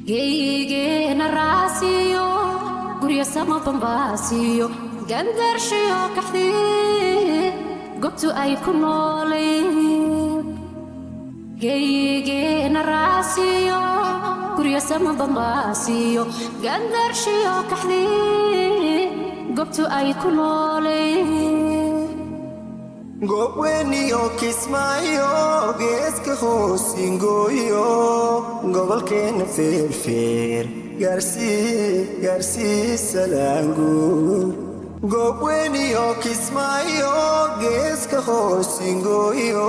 geeygeena raasiyo gurya sama bambaasiyo gandarshiyo kaxdii gobtu ay ku nooleen geeygeena raasiyo gurya sama bambaasiyo gandarshiyo kaxdii gobtu ay ku nooleen gobweeniyo kismaayo geeska hoosingooyo gobolkeena feerfeer gaarsii salaanguur gobweeniyo kismaayo geeska hoosingooyo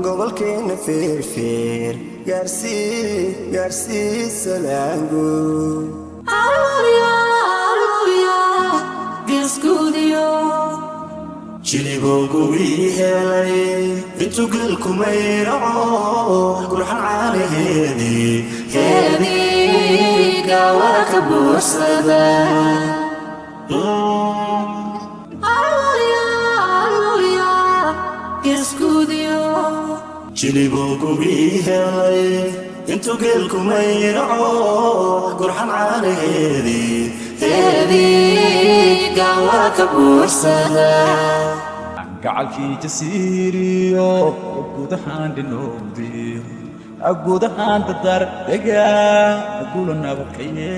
gobolkeena feerfeer gaarsii salaanguur jilibogu wihelay intu galku mayraco qurxan caalaheedii heediga waa ka buuxsada jilibogu wihelay intu galku mayraco qurxan caalaheedii heediga waa ka buuxsada gacalkii jasiiriyo gudahaan dhinowdiyo gudahaan dadar degaa gula nabadkaye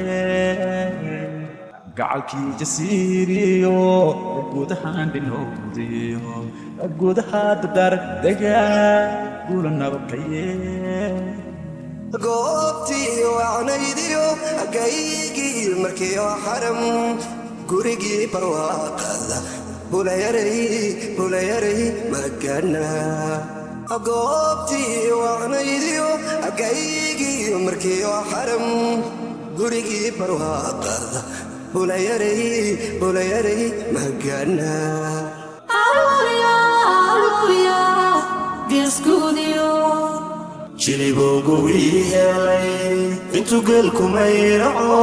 gacalkii jasiiriyo gudahaan dhinowdiyo gudahaan dadar degaa gula nabadkaye goobtii wacnaydiyo gaygii markiyo xaram gurigii barwaaqada bulayarey magana goobtii wacnaydiyo gaygii markiyo xaram gurigii barwaaqada bulayarey magana jilibogu wihelay intu galku mayraco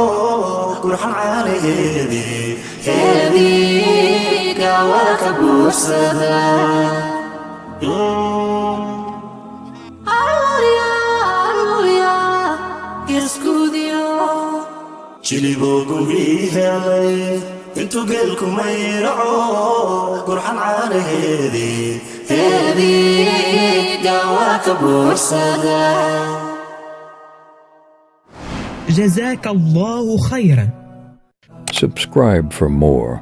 qurxan caalaheedii heediga waa ka buuxsada jilibogu wihelay intu galku mayraco qurxan caalaheedii heediga waa ka buuxsada جزاك الله خيرا. Subscribe for more.